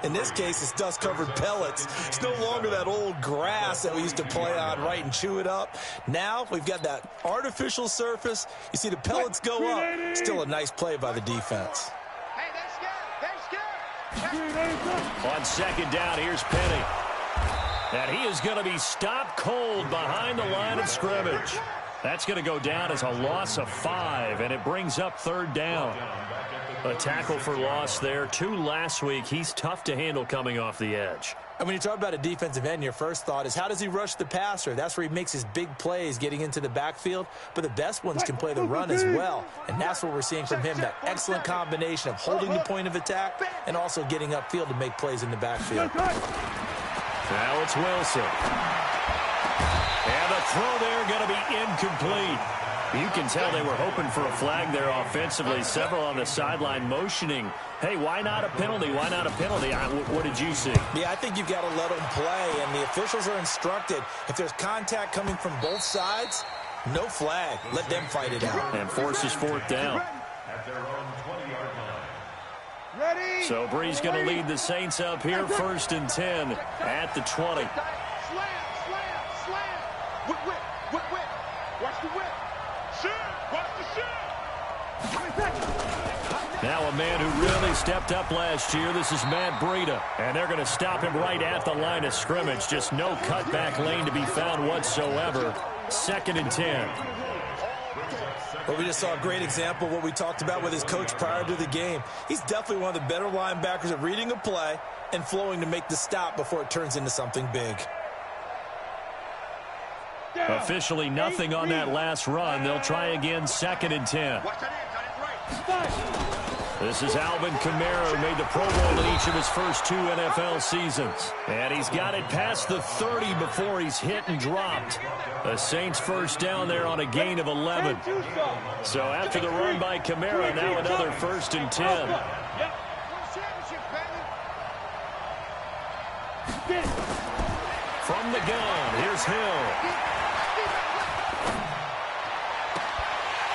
In this case, it's dust-covered pellets. It's no longer that old grass that we used to play on, right, and chew it up. Now we've got that artificial surface. You see the pellets go up. Still a nice play by the defense. Hey, they're scared. On second down, here's Penny. And he is going to be stopped cold behind the line of scrimmage. That's going to go down as a loss of 5, and it brings up third down. A tackle for loss there. 2 last week. He's tough to handle coming off the edge. And when you talk about a defensive end, your first thought is, how does he rush the passer? That's where he makes his big plays getting into the backfield. But the best ones can play the run as well. And that's what we're seeing from him, that excellent combination of holding the point of attack and also getting upfield to make plays in the backfield. Now it's Wilson. And the throw there going to be incomplete. You can tell they were hoping for a flag there offensively. Several on the sideline motioning, hey, why not a penalty? Why not a penalty? What did you see? Yeah, I think you've got to let them play, and the officials are instructed. If there's contact coming from both sides, no flag. Let them fight it out. And forces fourth down. Ready? So Bree's going to lead the Saints up here, 1st and 10 at the 20. Slam. Whip. Watch the whip. Now a man who really stepped up last year. This is Matt Breida. And they're going to stop him right at the line of scrimmage. Just no cutback lane to be found whatsoever. 2nd and 10. Well, we just saw a great example of what we talked about with his coach prior to the game. He's definitely one of the better linebackers at reading a play and flowing to make the stop before it turns into something big. Officially nothing on that last run. They'll try again, 2nd and 10. This is Alvin Kamara, who made the Pro Bowl in each of his first 2 NFL seasons. And he's got it past the 30 before he's hit and dropped. The Saints first down there on a gain of 11. So after the run by Kamara, now another 1st and 10. From the gun, here's Hill.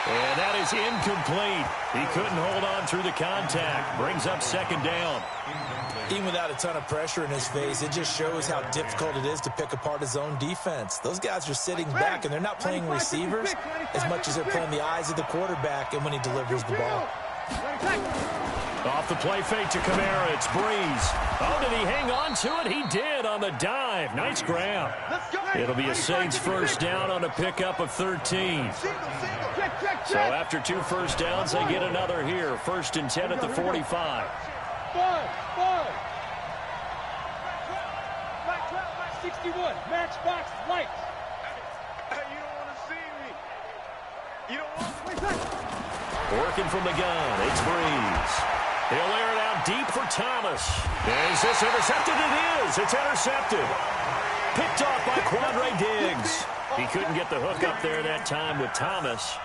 And that is incomplete. He couldn't hold on through the contact. Brings up 2nd down. Even without a ton of pressure in his face, it just shows how difficult it is to pick apart his own defense. Those guys are sitting back, and they're not playing receivers as much as they're playing the eyes of the quarterback and when he delivers the ball. Off the play fake to Kamara. It's Breeze. Oh, did he hang on to it? He did on the dive. Nice grab. It'll be a Saints first down on a pickup of 13. So after 2 first downs, they get another here. 1st and 10 at the 45. Five. 61. Matchbox lights. Hey, you don't want to see me. You don't want to. Working from the gun. It's Breeze. He'll air it out deep for Thomas. Is this intercepted? It is. It's intercepted. Picked off by Quandre Diggs. He couldn't get the hook up there that time with Thomas.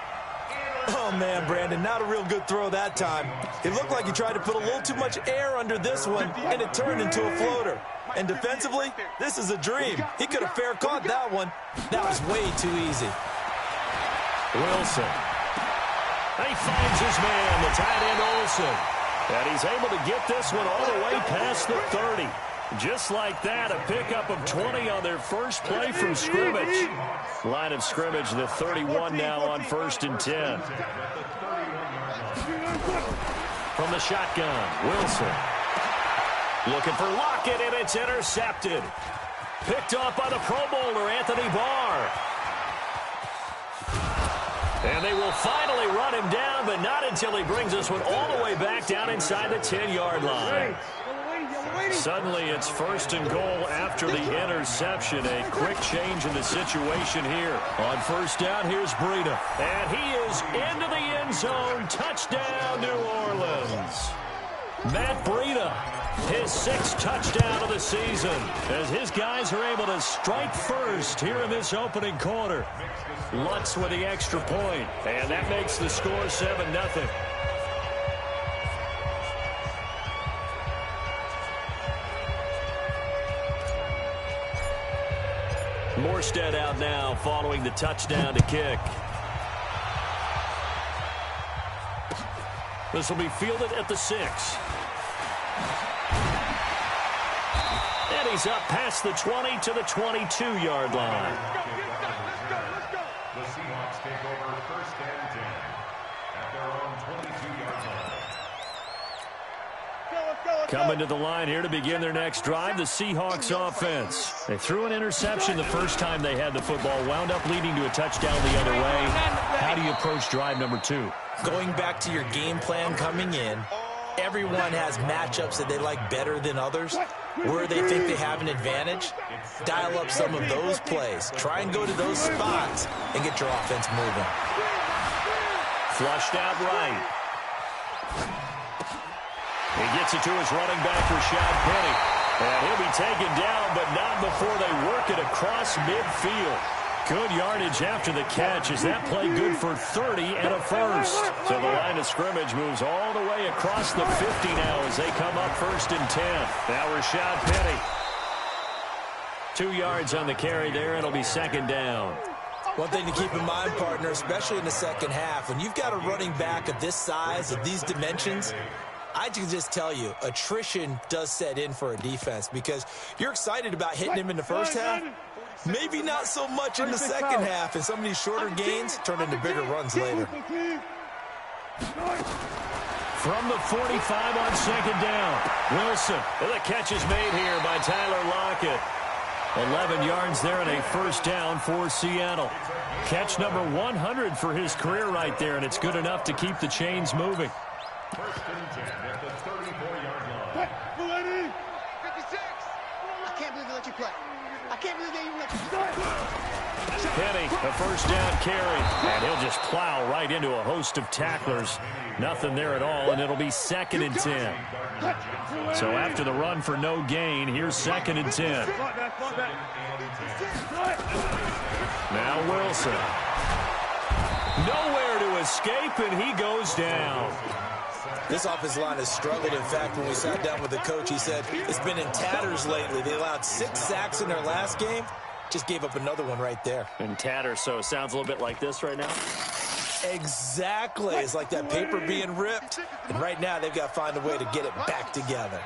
Oh, man, Brandon, not a real good throw that time. It looked like he tried to put a little too much air under this one, and it turned into a floater. And defensively, this is a dream. He could have fair caught that one. That was way too easy. Wilson. He finds his man, the tight end Olsen. And he's able to get this one all the way past the 30. Just like that, a pickup of 20 on their first play from scrimmage. Line of scrimmage, the 31 now on 1st and 10. From the shotgun, Wilson. Looking for Lockett, and it's intercepted. Picked off by the Pro Bowler, Anthony Barr. And they will finally run him down, but not until he brings this one all the way back down inside the 10-yard line. Suddenly, it's 1st and goal after the interception. A quick change in the situation here. On 1st down, here's Breida. And he is into the end zone. Touchdown, New Orleans. Matt Breida, his 6th touchdown of the season, as his guys are able to strike first here in this opening quarter. Lutz with the extra point, and that makes the score 7-0. Morstead out now following the touchdown to kick. This will be fielded at the 6. he's up past the 20 to the 22-yard line. The Seahawks take over 1st and 10 at their own 22-yard line. Coming to the line here to begin their next drive, the Seahawks offense. They threw an interception the first time they had the football, wound up leading to a touchdown the other way. How do you approach drive number 2? Going back to your game plan coming in, everyone has matchups that they like better than others, where they think they have an advantage. Dial up some of those plays. Try and go to those spots and get your offense moving. Flushed out right. He gets it to his running back, Rashad Penny. And he'll be taken down, but not before they work it across midfield. Good yardage after the catch. Is that play good for 30 and a first? So the line of scrimmage moves all the way across the 50 now as they come up 1st and 10. Now Rashad Penny. 2 yards on the carry there. It'll be 2nd down. One thing to keep in mind, partner, especially in the second half, when you've got a running back of this size, of these dimensions, I can just tell you, attrition does set in for a defense because you're excited about hitting him in the first half. Maybe not so much in the second half, and some of these shorter gains turn into bigger runs later. From the 45 on 2nd down, Wilson. And the catch is made here by Tyler Lockett. 11 yards there and a 1st down for Seattle. Catch number 100 for his career right there, and it's good enough to keep the chains moving. 1st and 10 at the 34-yard line. 56. I can't believe they let you play. I can't believe they even let you play. Penny, a 1st down carry, and he'll just plow right into a host of tacklers. Nothing there at all, and it'll be 2nd and 10. So after the run for no gain, here's 2nd and 10. Now Wilson. Nowhere to escape, and he goes down. This offensive line has struggled. In fact, when we sat down with the coach, he said it's been in tatters lately. They allowed 6 sacks in their last game. Just gave up another one right there. In tatters, so it sounds a little bit like this right now. Exactly. It's like that paper being ripped. And right now, they've got to find a way to get it back together.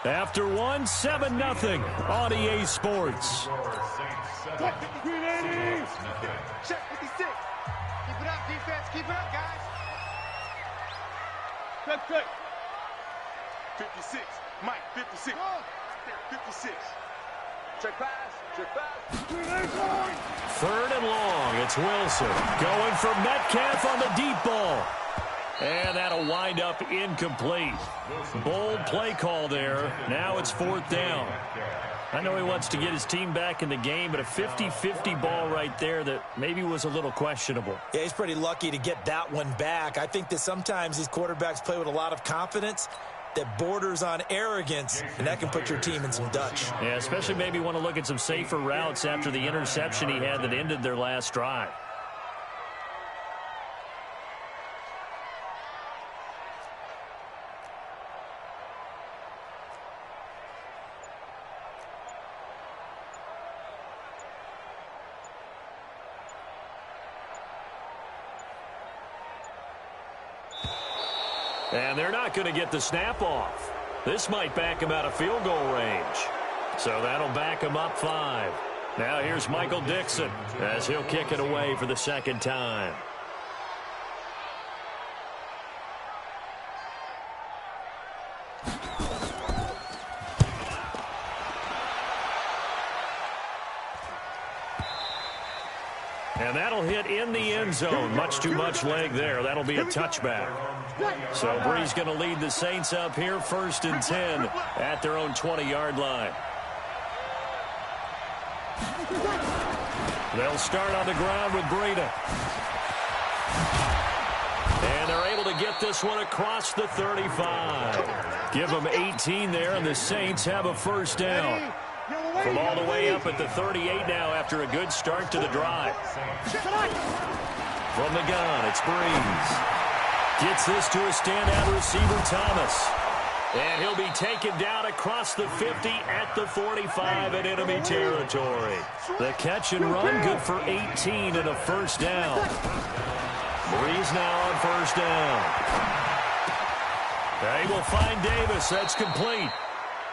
After one, 7-0 on EA Sports. Check 56. Keep it up, defense. Keep it up, guys. Check. 56. Mike, 56. 56. Check pass. 3rd and long. It's Wilson going for Metcalf on the deep ball. And that'll wind up incomplete. Bold play call there. Now it's 4th down. I know he wants to get his team back in the game, but a 50-50 ball right there that maybe was a little questionable. Yeah, he's pretty lucky to get that one back. I think that sometimes these quarterbacks play with a lot of confidence that borders on arrogance, and that can put your team in some Dutch. Yeah, especially maybe want to look at some safer routes after the interception he had that ended their last drive. And they're not going to get the snap off. This might back him out of field goal range. So that'll back him up 5. Now here's Michael Dixon as he'll kick it away for the 2nd time. And that'll hit in the end zone. Much too much leg there. That'll be a touchback. So Bree's going to lead the Saints up here 1st and 10 at their own 20-yard line. They'll start on the ground with Breida. And they're able to get this one across the 35. Give them 18 there, and the Saints have a 1st down. From all the way up at the 38 now after a good start to the drive. From the gun, it's Breeze. Gets this to a standout receiver, Thomas. And he'll be taken down across the 50 at the 45 in enemy territory. The catch and run good for 18 and a 1st down. Breeze now on 1st down. They will find Davis. That's complete.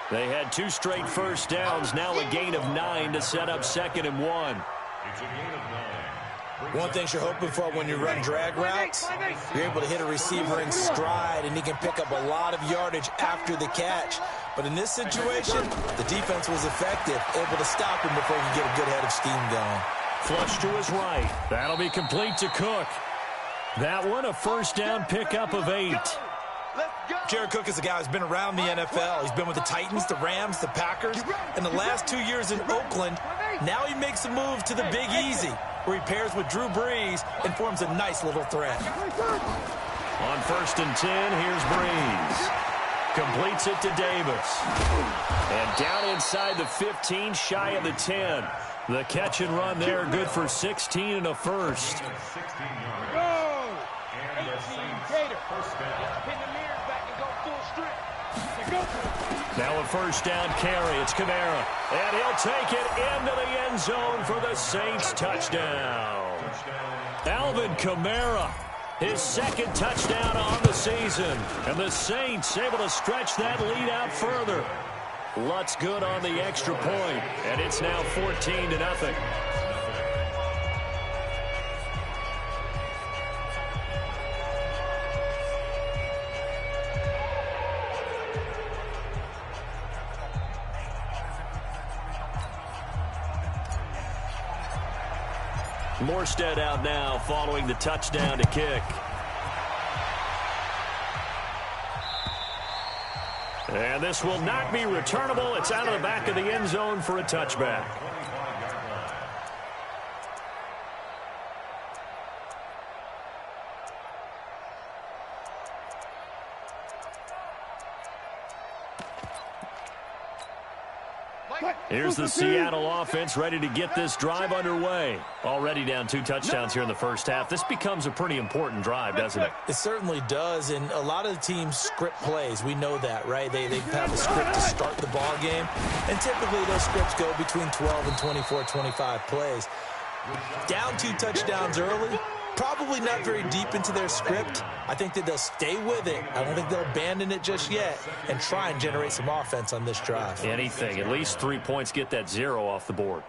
They had 2 straight first downs, now a gain of 9 to set up 2nd and 1. It's a gain of 9. One thing you're hoping for when you run drag routes, you're able to hit a receiver in stride, and he can pick up a lot of yardage after the catch. But in this situation, the defense was effective, able to stop him before he could get a good head of steam going. Flush to his right. That'll be complete to Cook. That one, a first down pickup of 8. Jared Cook is a guy who's been around the NFL. He's been with the Titans, the Rams, the Packers. In the last 2 years in Oakland, now he makes a move to the Big Easy, where he pairs with Drew Brees and forms a nice little threat. On 1st and 10, here's Brees. Completes it to Davis. And down inside the 15, shy of the 10. The catch and run there, good for 16 and a first. Now a first down carry. It's Kamara. And he'll take it into the end zone for the Saints touchdown. Alvin Kamara, his 2nd touchdown on the season. And the Saints able to stretch that lead out further. Lutz good on the extra point. And it's now 14-0. Morstead out now following the touchdown to kick. And this will not be returnable. It's out of the back of the end zone for a touchback. Here's the Seattle offense ready to get this drive underway. Already down 2 touchdowns here in the first half. This becomes a pretty important drive, doesn't it? It certainly does, and a lot of the teams script plays. We know that, right? They have a script to start the ball game, and typically those scripts go between 12 and 24, 25 plays. Down 2 touchdowns early, probably not very deep into their script. I think that they'll stay with it. I don't think they'll abandon it just yet and try and generate some offense on this drive. Anything. At least 3 points, get that 0 off the board.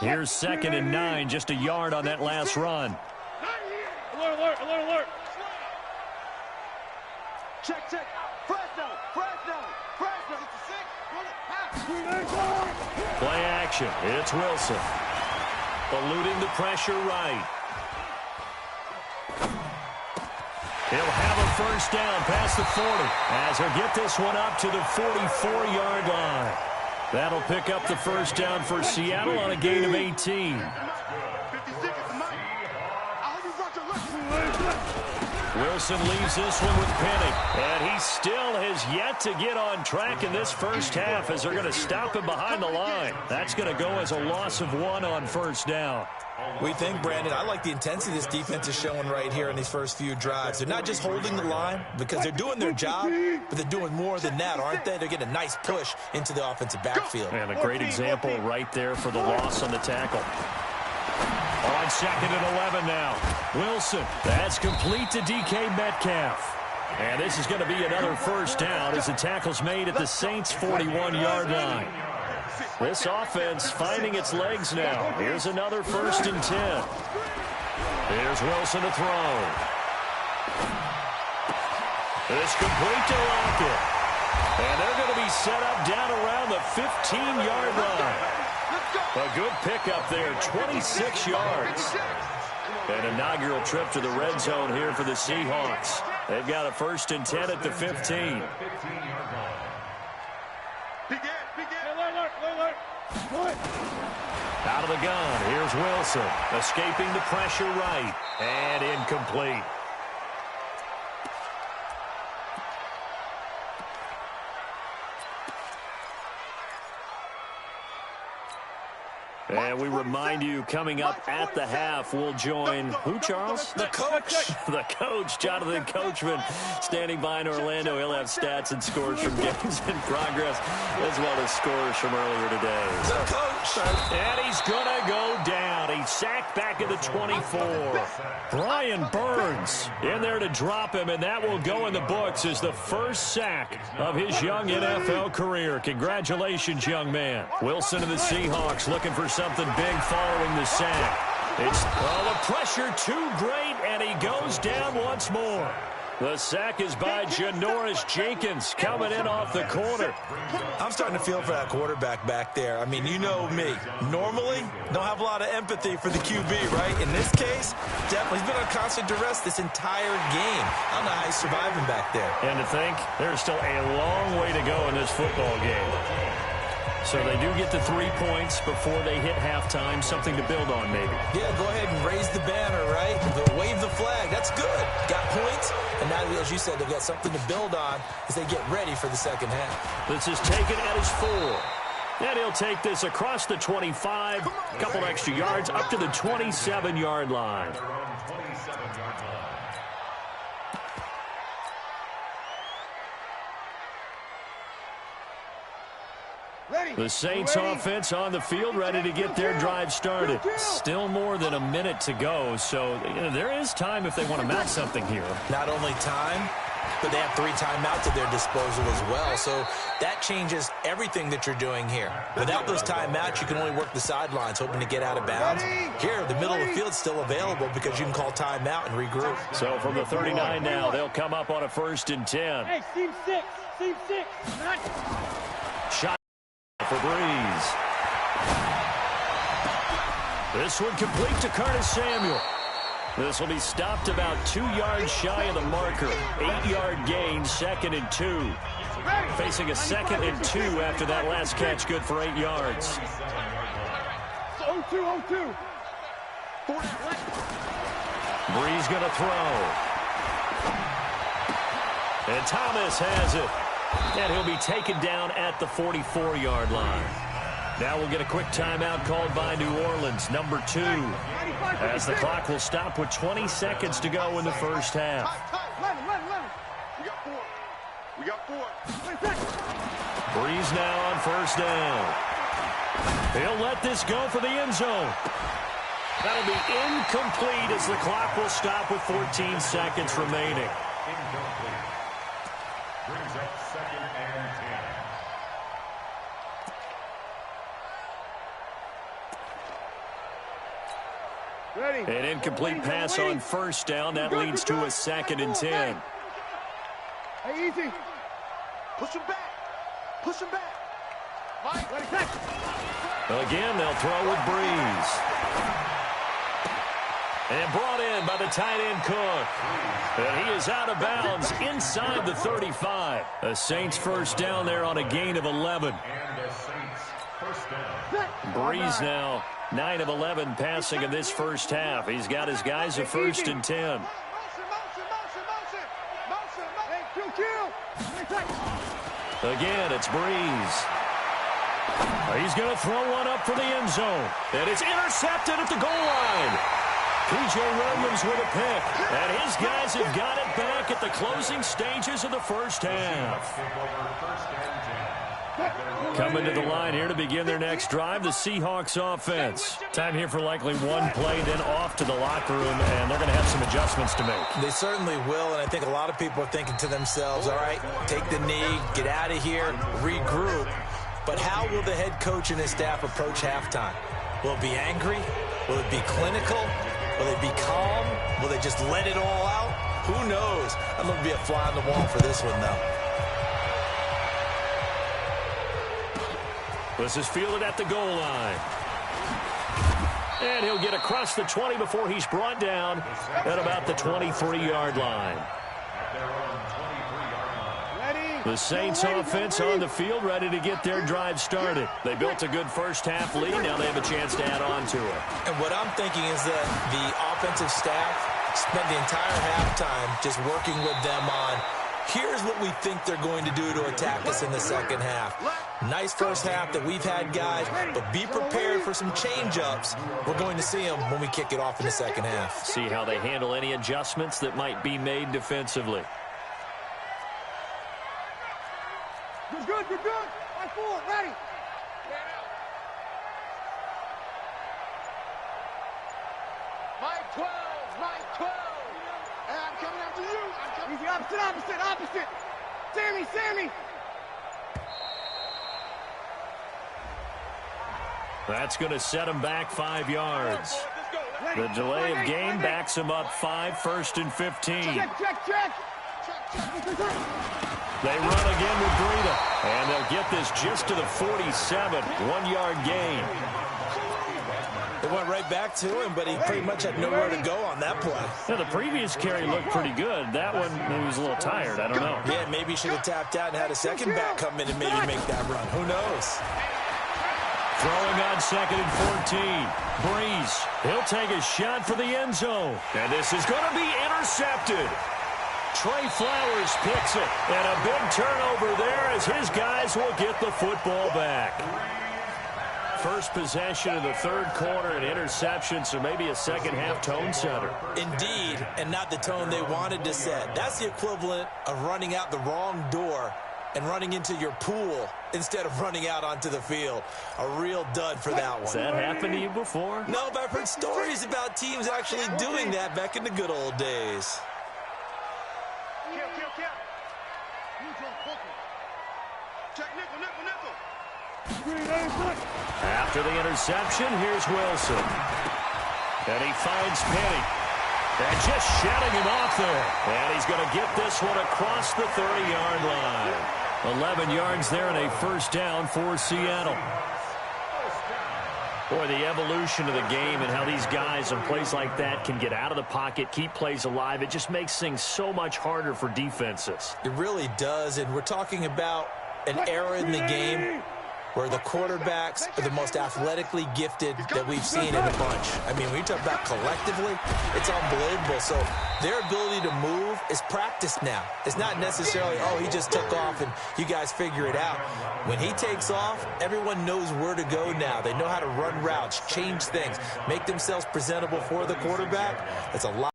Here's 2nd and 9, just a yard on that last run. Alert, alert, alert, alert. Check, check. Fresno, Fresno, Fresno. Play action. It's Wilson. Eluding the pressure right. He'll have a first down past the 40 as he'll get this one up to the 44-yard line. That'll pick up the first down for Seattle on a gain of 18. Wilson leaves this one with Penny, and he still has yet to get on track in this first half as they're going to stop him behind the line. That's going to go as a loss of 1 on first down. We think, Brandon, I like the intensity this defense is showing right here in these first few drives. They're not just holding the line because they're doing their job, but they're doing more than that, aren't they? They're getting a nice push into the offensive backfield. And a great example right there for the loss on the tackle. On 2nd and 11 now. Wilson, that's complete to DK Metcalf. And this is going to be another first down as the tackle's made at the Saints' 41-yard line. This offense finding its legs now. Here's another 1st and 10. Here's Wilson to throw. It's complete to Lockett. And they're going to be set up down around the 15-yard line. A good pickup there, 26 yards. An inaugural trip to the red zone here for the Seahawks. They've got a 1st and 10 at the 15. Out of the gun, here's Wilson. Escaping the pressure right. And incomplete. And we remind you, coming up at the half, we'll join who, Charles? The coach. The coach, Jonathan Coachman, standing by in Orlando. He'll have stats and scores from games in progress, as well as scores from earlier today. The coach. And he's going to go down and he's sacked back at the 24. Brian Burns in there to drop him, and that will go in the books as the first sack of his young NFL career. Congratulations, young man. Wilson and the Seahawks looking for something big following the sack. It's the pressure too great, and he goes down once more. The sack is by Janoris Jenkins coming in off the corner. I'm starting to feel for that quarterback back there. I mean, you know me. Normally, don't have a lot of empathy for the QB, right? In this case, definitely. He's been on constant duress this entire game. I don't know how he's surviving back there. And to think, there's still a long way to go in this football game. So they do get to 3 points before they hit halftime, something to build on maybe. Yeah, go ahead and raise the banner, right? Wave the flag. That's good. Got points, and now, as you said, they've got something to build on as they get ready for the second half. This is taken at his 4. And he'll take this across the 25, a couple extra yards, up to the 27-yard line. The Saints offense on the field, ready to get their drive started. Still more than a minute to go, so there is time if they want to mount something here. Not only time, but they have 3 timeouts at their disposal as well, so that changes everything that you're doing here. Without those timeouts, you can only work the sidelines, hoping to get out of bounds. Here, the middle of the field's still available because you can call timeout and regroup. So from the 39 now, they'll come up on a 1st and 10. Hey, team 6. Shot for Breeze. This one complete to Curtis Samuel. This will be stopped about 2 yards shy of the marker. 8-yard gain, 2nd and 2. Facing a 2nd and 2 after that last catch, good for 8 yards. 0-2. Breeze going to throw. And Thomas has it. And he'll be taken down at the 44-yard line. Now we'll get a quick timeout called by New Orleans, number 2. As the clock will stop with 20 seconds to go in the first half. We got 4. Breeze now on 1st down. He'll let this go for the end zone. That'll be incomplete as the clock will stop with 14 seconds remaining. Incomplete. Brings up 2nd and 10. Ready. An incomplete pass on 1st down. That leads to a 2nd and 10. Hey, easy. Push him back. Mike, let it catch. Again, they'll throw with Breeze. And brought in by the tight end Cook. And he is out of bounds inside the 35. The Saints 1st down there on a gain of 11. And the Saints 1st down. Breeze now 9 of 11 passing in this first half. He's got his guys at 1st and 10. Again, it's Breeze. He's going to throw one up for the end zone. And it's intercepted at the goal line. P.J. Williams with a pick. And his guys have got it back at the closing stages of the first half. Coming to the line here to begin their next drive, the Seahawks offense. Time here for likely one play, then off to the locker room, and they're going to have some adjustments to make. They certainly will, and I think a lot of people are thinking to themselves, all right, take the knee, get out of here, regroup. But how will the head coach and his staff approach halftime? Will it be angry? Will it be clinical? Will they be calm? Will they just let it all out? Who knows? I'm going to be a fly on the wall for this one, though. This is fielded at the goal line. And he'll get across the 20 before he's brought down at about the 23-yard line. The Saints offense on the field ready to get their drive started. They built a good first half lead. Now they have a chance to add on to it. And what I'm thinking is that the offensive staff spent the entire halftime just working with them on, here's what we think they're going to do to attack us in the second half. Nice first half that we've had, guys, but be prepared for some change-ups. We're going to see them when we kick it off in the second half. See how they handle any adjustments that might be made defensively. You're good. Right forward, ready. Mike 12. And I'm coming after you. I'm coming. Easy, opposite. Sammy. That's going to set him back 5 yards. The delay of game backs him up 5, 1st and 15. Check. They run again with Breida, and they'll get this just to the 47, 1-yard gain. They went right back to him, but he pretty much had nowhere to go on that play. Yeah, the previous carry looked pretty good. That one, maybe he was a little tired. I don't know. Yeah, maybe he should have tapped out and had a second back come in and maybe make that run. Who knows? Throwing on 2nd and 14. Breeze. He'll take a shot for the end zone. And this is going to be intercepted. Trey Flowers picks it. And a big turnover there as his guys will get the football back. First possession of the 3rd quarter, an interception, so maybe a second-half tone setter. Indeed, and not the tone they wanted to set. That's the equivalent of running out the wrong door and running into your pool instead of running out onto the field. A real dud for that one. Has that happened to you before? No, but I've heard stories about teams actually doing that back in the good old days. Kill. Check nickel. After the interception, here's Wilson. And he finds Penny. And just shutting him off there. And he's going to get this one across the 30-yard line. 11 yards there and a 1st down for Seattle. Boy, the evolution of the game and how these guys in plays like that can get out of the pocket, keep plays alive, it just makes things so much harder for defenses. It really does, and we're talking about an era in the game where the quarterbacks are the most athletically gifted that we've seen in a bunch. I mean, when you talk about collectively, it's unbelievable. So their ability to move is practiced now. It's not necessarily, oh, he just took off and you guys figure it out. When he takes off, everyone knows where to go now. They know how to run routes, change things, make themselves presentable for the quarterback. It's a lot.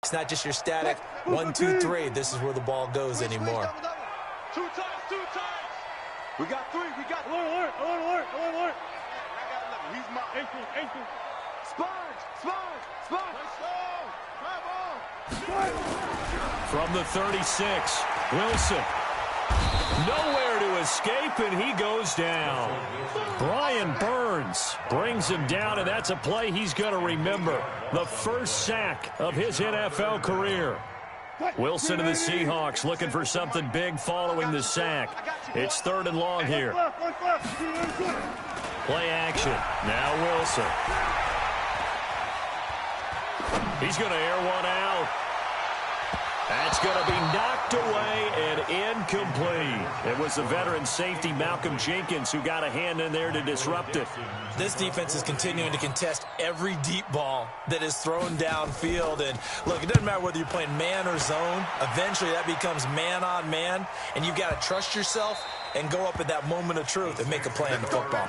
It's not just your static 1, 2, 3. This is where the ball goes anymore. Two times. We got 3. We got Alert. I got 11. He's mine. 18. Sponge. From the 36, Wilson. Nowhere to escape, and he goes down. Brian Burns brings him down, and that's a play he's going to remember. The first sack of his NFL career. Wilson and the Seahawks looking for something big following the sack. It's 3rd and long here. Play action. Now Wilson. He's going to air one out. That's going to be knocked away and incomplete. It was the veteran safety Malcolm Jenkins who got a hand in there to disrupt it. This defense is continuing to contest every deep ball that is thrown downfield. And look, it doesn't matter whether you're playing man or zone. Eventually that becomes man on man. And you've got to trust yourself and go up at that moment of truth and make a play on the football.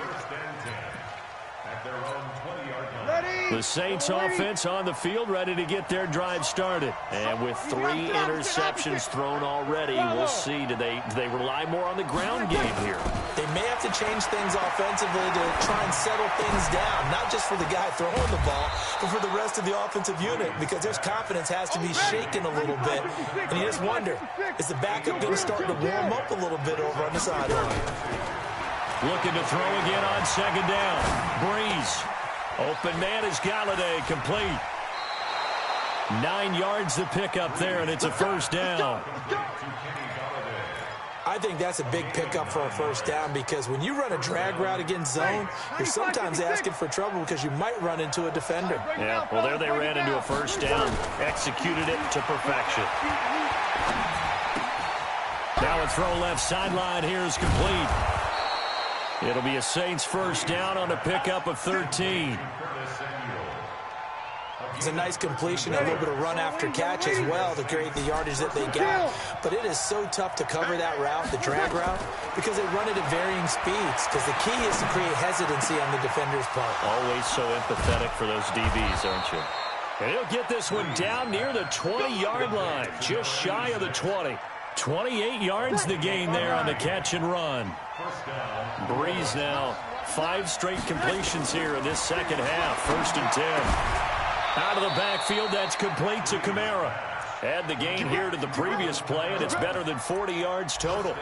The Saints offense on the field, ready to get their drive started. And with 3 interceptions thrown already, we'll see. Do they rely more on the ground game here? They may have to change things offensively to try and settle things down, not just for the guy throwing the ball, but for the rest of the offensive unit, because their confidence has to be shaken a little bit. And you just wonder, is the backup going to start to warm up a little bit over on the sideline? Looking to throw again on 2nd down. Breeze. Open man is Galladay, complete. 9 yards to pick up there, and it's a 1st down. I think that's a big pickup for a 1st down, because when you run a drag route against zone, you're sometimes asking for trouble because you might run into a defender. Yeah, well, there they ran into a 1st down, executed it to perfection. Now a throw left sideline here is complete. It'll be a Saints 1st down on a pickup of 13. It's a nice completion, a little bit of run after catch as well to create the yardage that they got. But it is so tough to cover that route, the drag route, because they run it at varying speeds. Because the key is to create hesitancy on the defender's part. Always so empathetic for those DBs, aren't you? And he'll get this one down near the 20-yard line, just shy of the 20. 28 yards the gain there on the catch and run. Breeze now 5 straight completions here in this second half. 1st and 10. Out of the backfield, that's complete to Kamara. Add the gain here to the previous play, and it's better than 40 yards total.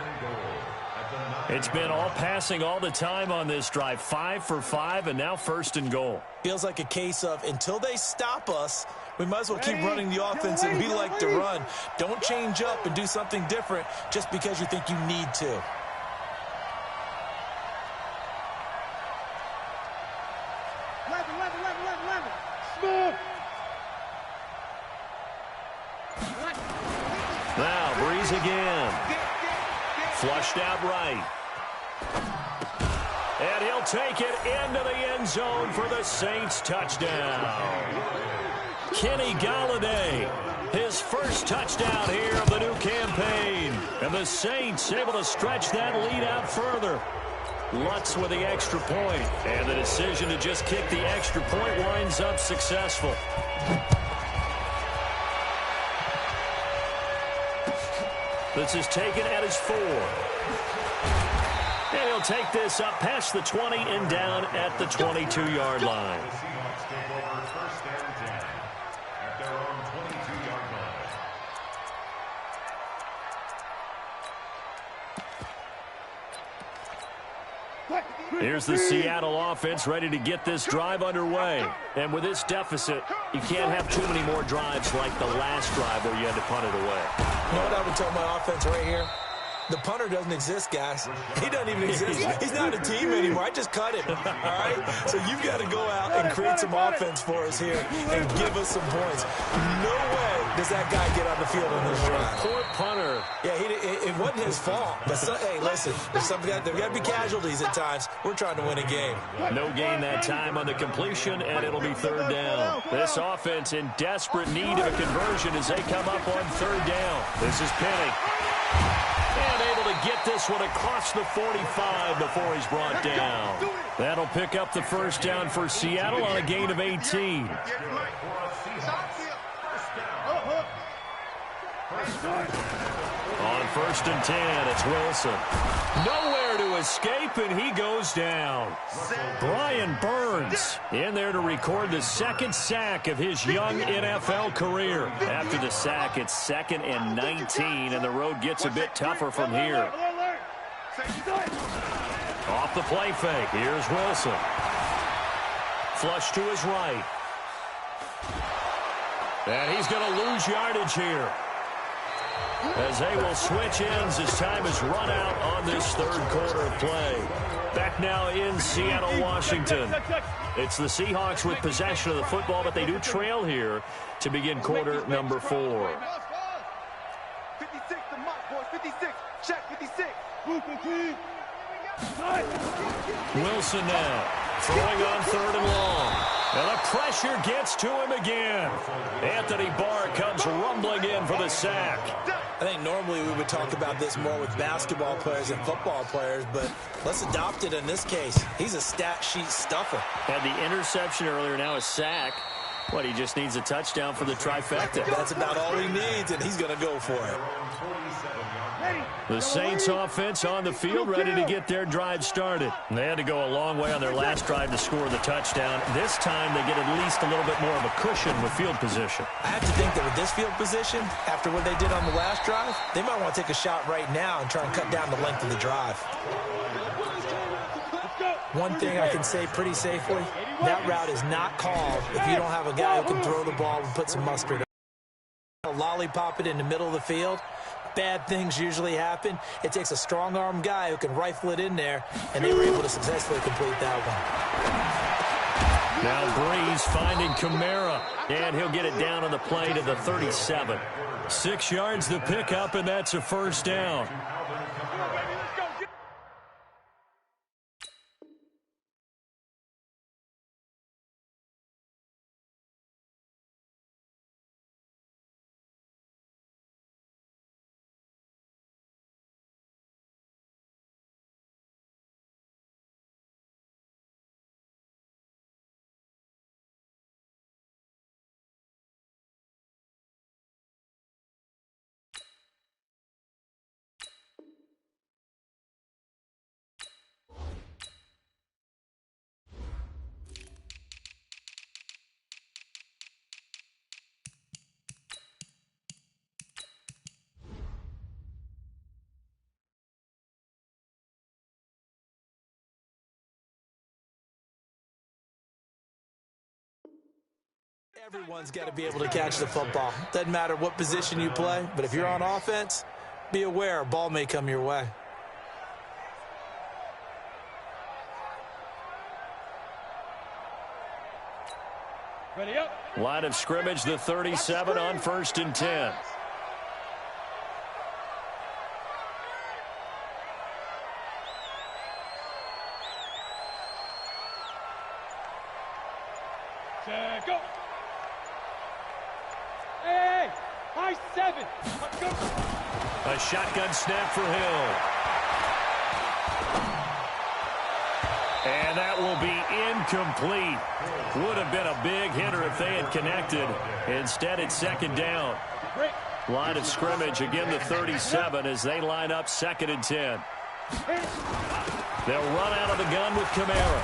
It's been all passing all the time on this drive. 5 for 5, and now 1st and goal. Feels like a case of until they stop us, we might as well keep running the offense that we like to run. Don't change up and do something different just because you think you need to. Now, Breeze again. Flushed out right. And he'll take it into the end zone for the Saints touchdown. Kenny Golladay, his first touchdown here of the new campaign. And the Saints able to stretch that lead out further. Lutz with the extra point. And the decision to just kick the extra point winds up successful. This is taken at his 4. And he'll take this up past the 20 and down at the 22-yard line. The Seahawks take over 1st and 10 at their own 22-yard line. Here's the Seattle offense ready to get this drive underway. And with this deficit, you can't have too many more drives like the last drive where you had to punt it away. You know what I would tell my offense right here? The punter doesn't exist, guys. He doesn't even exist. He's not a team anymore. I just cut him, all right? So you've got to go out and create some offense for us here and give us some points. No way does that guy get on the field on this drive. Poor punter. Yeah, it wasn't his fault. But, hey, listen, there's got to be casualties at times. We're trying to win a game. No gain that time on the completion, and it'll be 3rd down. This offense in desperate need of a conversion as they come up on 3rd down. This is Penny. And able to get this one across the 45 before he's brought down. That'll pick up the 1st down for Seattle on a gain of 18. On 1st and 10, it's Wilson. Nowhere to escape, and he goes down. Brian Burns in there to record the 2nd sack of his young NFL career. After the sack, it's 2nd and 19, and the road gets a bit tougher from here. Off the play fake, here's Wilson. Flush to his right. And he's going to lose yardage here, as they will switch ends as time is run out on this 3rd quarter of play. Back now in Seattle, Washington. It's the Seahawks with possession of the football, but they do trail here to begin quarter number 4. 56, the mark, boys. 56. Check 56. Wilson now throwing on 3rd and long. And the pressure gets to him again. Anthony Barr comes rumbling in for the sack. I think normally we would talk about this more with basketball players and football players, but let's adopt it in this case. He's a stat sheet stuffer. Had the interception earlier, now a sack. What, he just needs a touchdown for the trifecta. That's about all he needs, and he's going to go for it. The Saints offense on the field ready to get their drive started. They had to go a long way on their last drive to score the touchdown. This time they get at least a little bit more of a cushion with field position. I have to think that with this field position, after what they did on the last drive, they might want to take a shot right now and try and cut down the length of the drive. One thing I can say pretty safely, that route is not called if you don't have a guy who can throw the ball and put some mustard on. Lollipop it in the middle of the field. Bad things usually happen. It takes a strong-arm guy who can rifle it in there, and they were able to successfully complete that one. Now Breeze finding Kamara, and he'll get it down on the play to the 37. 6 yards the pickup, and that's a 1st down. Everyone's got to be able to catch the football. Doesn't matter what position you play, but if you're on offense, be aware a ball may come your way. Ready up. Line of scrimmage, the 37 on 1st and 10. Go. Hey, high 7. Let's go. A shotgun snap for Hill. And that will be incomplete. Would have been a big hitter if they had connected. Instead, it's 2nd down. Line of scrimmage, again the 37 as they line up 2nd and 10. They'll run out of the gun with Kamara.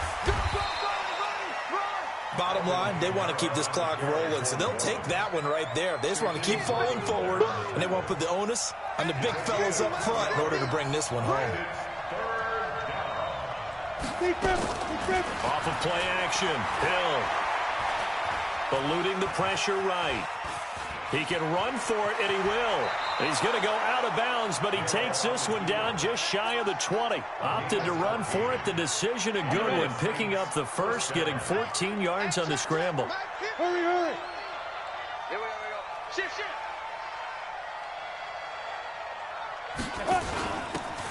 Bottom line, they want to keep this clock rolling, so they'll take that one right there. They just want to keep falling forward, and they want to put the onus on the big fellas up front in order to bring this one home. Off of play action, Hill eluding the pressure right. He can run for it, and he will. He's going to go out of bounds, but he takes this one down just shy of the 20. Opted to run for it. The decision a good one, picking up the first, getting 14 yards on the scramble. Hurry, hurry. Here we go. Shift, shift.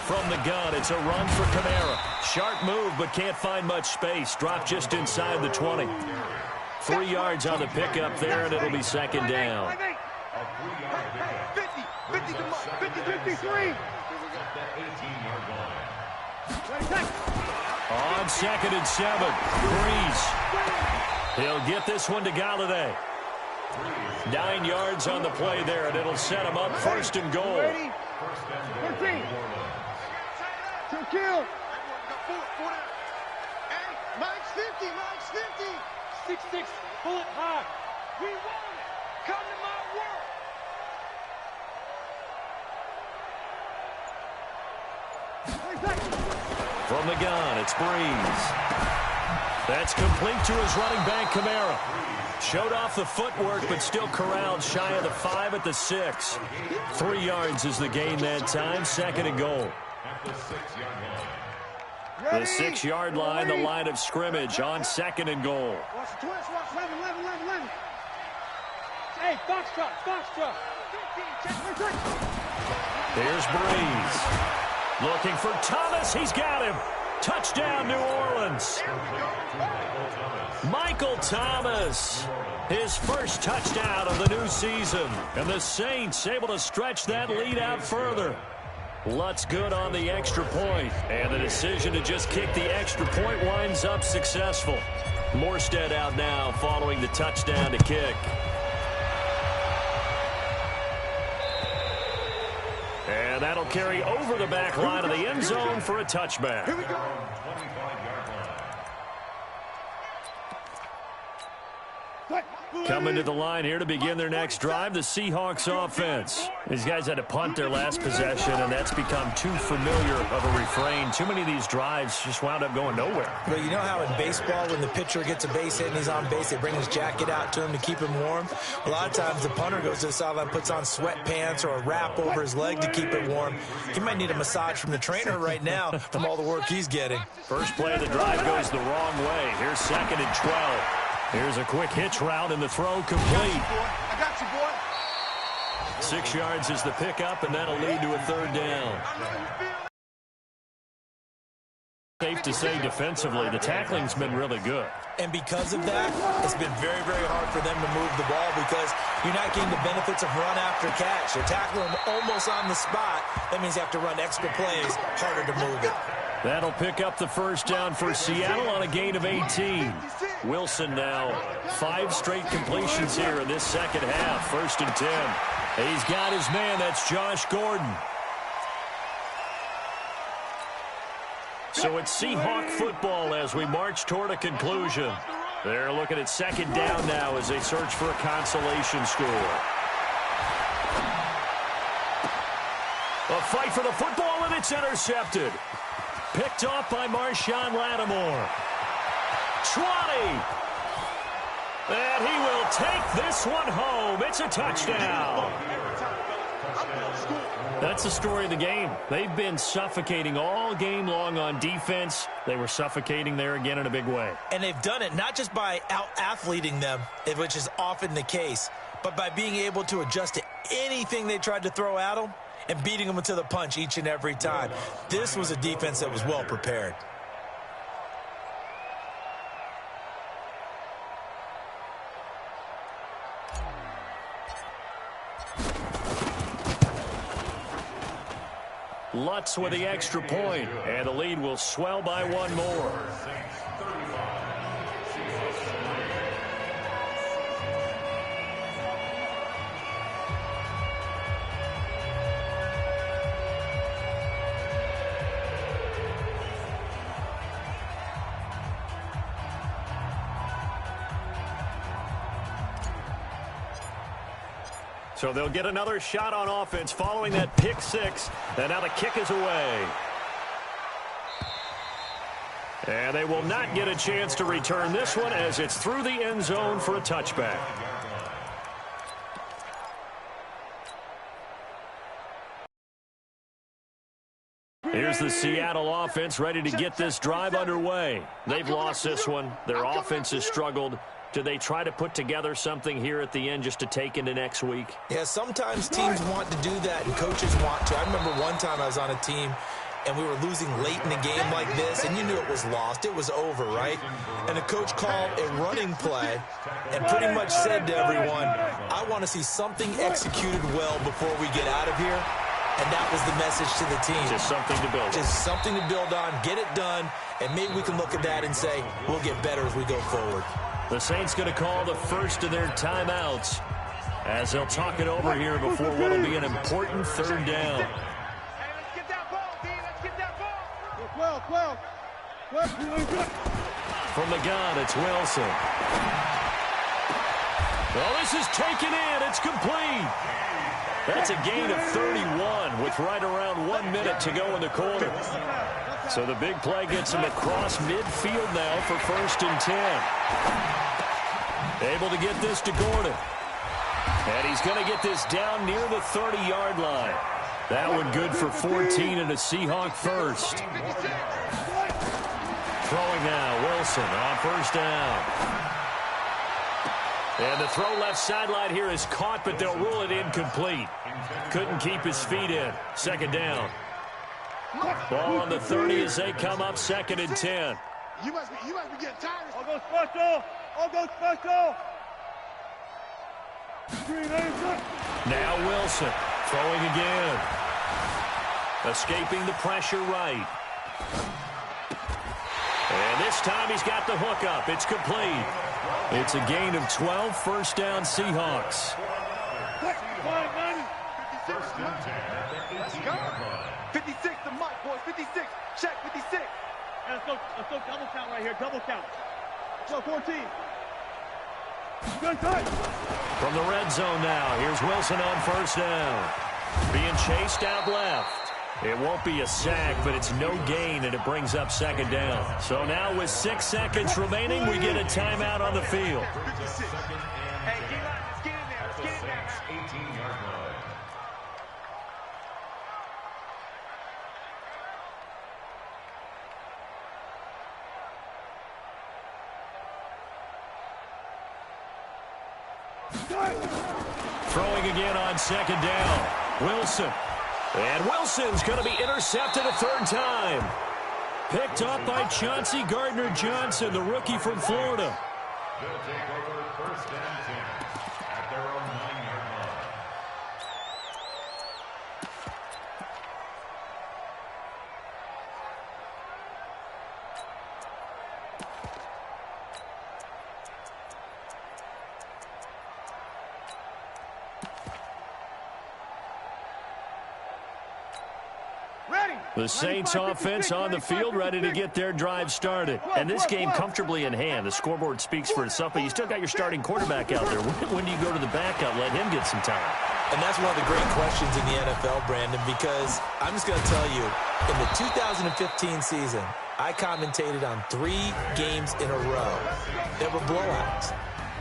From the gun, it's a run for Kamara. Sharp move, but can't find much space. Dropped just inside the 20. 3 yards on the pickup there, and it'll be 2nd down. 50, 53. On 2nd and 7, Breeze. He'll get this one to Galladay. 9 yards on the play there, and it'll set him up 1st and goal. 13. 2 kill. Mike's 50, Mike's 50. 6'6", pull it high. We want it. Come to my world. From the gun, it's Breeze. That's complete to his running back, Kamara. Showed off the footwork, but still corralled shy of the 5 at the 6. 3 yards is the gain that time, 2nd and goal. The 6-yard line, the line of scrimmage on 2nd and goal. Watch the twist, watch 11. Hey, box drop. Here's Breeze. Looking for Thomas. He's got him. Touchdown, New Orleans. Michael Thomas. His first touchdown of the new season. And the Saints able to stretch that lead out further. Lutz good on the extra point, and the decision to just kick the extra point winds up successful. Morstead out now following the touchdown to kick. And that'll carry over the back line of the end zone for a touchback. Here we go. Coming to the line here to begin their next drive, the Seahawks offense. These guys had to punt their last possession, and that's become too familiar of a refrain. Too many of these drives just wound up going nowhere. But you know how in baseball, when the pitcher gets a base hit and he's on base, they bring his jacket out to him to keep him warm? A lot of times the punter goes to the sideline, puts on sweatpants or a wrap over his leg to keep it warm. He might need a massage from the trainer right now from all the work he's getting. First play of the drive goes the wrong way. Here's 2nd and 12. Here's a quick hitch route, and the throw complete. I got you, boy. 6 yards is the pickup, and that'll lead to a 3rd down. Safe to say defensively, the tackling's been really good. And because of that, it's been very, very hard for them to move the ball because you're not getting the benefits of run after catch. They're tackling them almost on the spot. That means you have to run extra plays, harder to move it. That'll pick up the 1st down for Seattle on a gain of 18. Wilson now 5 straight completions here in this second half. 1st and 10. He's got his man. That's Josh Gordon. So it's Seahawk football as we march toward a conclusion. They're looking at 2nd down now as they search for a consolation score. A fight for the football, and it's intercepted. Picked off by Marshawn Lattimore. 20. And he will take this one home. It's a touchdown. That's the story of the game. They've been suffocating all game long on defense. They were suffocating there again in a big way. And they've done it not just by out-athleting them, which is often the case, but by being able to adjust to anything they tried to throw at them and beating them to the punch each and every time. This was a defense that was well prepared. Lutz with the extra point, and the lead will swell by one more. So they'll get another shot on offense following that pick six. And now the kick is away. And they will not get a chance to return this one as it's through the end zone for a touchback. Here's the Seattle offense ready to get this drive underway. They've lost this one. Their offense has struggled. Do they try to put together something here at the end just to take into next week? Yeah, sometimes teams want to do that and coaches want to. I remember one time I was on a team and we were losing late in a game like this, and you knew it was lost. It was over, right? And the coach called a running play and pretty much said to everyone, I want to see something executed well before we get out of here. And that was the message to the team. Just something to build on. Just something to build on, get it done, and maybe we can look at that and say, we'll get better as we go forward. The Saints going to call the first of their timeouts as they'll talk it over here before what will be an important third down. Hey, let's get that ball, D. Let's get that ball. 12. From the gun, it's Wilson. Well, this is taken in. It's complete. That's a gain of 31 with right around 1 minute to go in the quarter. So the big play gets him across midfield now for 1st and 10. Able to get this to Gordon. And he's going to get this down near the 30-yard line. That one good for 14 and a Seahawk first. Throwing now, Wilson on 1st down. And the throw left sideline here is caught, but they'll rule it incomplete. Couldn't keep his feet in. 2nd down. Ball on the 30 as they come up 2nd and 10. You must be getting tired. All goes special. All goes special. Now Wilson throwing again. Escaping the pressure right. And this time he's got the hook up. It's complete. It's a gain of 12, 1st down Seahawks. 1st and 10 at the 18-yard line. 56 to Mike, boys. 56. Check 56. Let's go double count right here. Double count. Let's go 14. Good touch. From the red zone now, here's Wilson on 1st down. Being chased out left. It won't be a sack, but it's no gain, and it brings up 2nd down. So now with 6 seconds remaining, we get a timeout on the field. Hey, D-line, let's get in there. Let's get in there. 18-yard line. Throwing again on 2nd down. Wilson. And Wilson's going to be intercepted a 3rd time. Picked up by Chauncey Gardner-Johnson, the rookie from Florida. They'll take over 1st and 10 at their own 9-yard line. The Saints offense on the field ready to get their drive started. And this game comfortably in hand. The scoreboard speaks for itself, but you still got your starting quarterback out there. When do you go to the backup, let him get some time? And that's one of the great questions in the NFL, Brandon, because I'm just going to tell you, in the 2015 season, I commentated on 3 games in a row that were blowouts.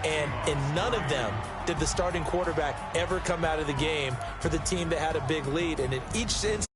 And in none of them did the starting quarterback ever come out of the game for the team that had a big lead. And in each instance,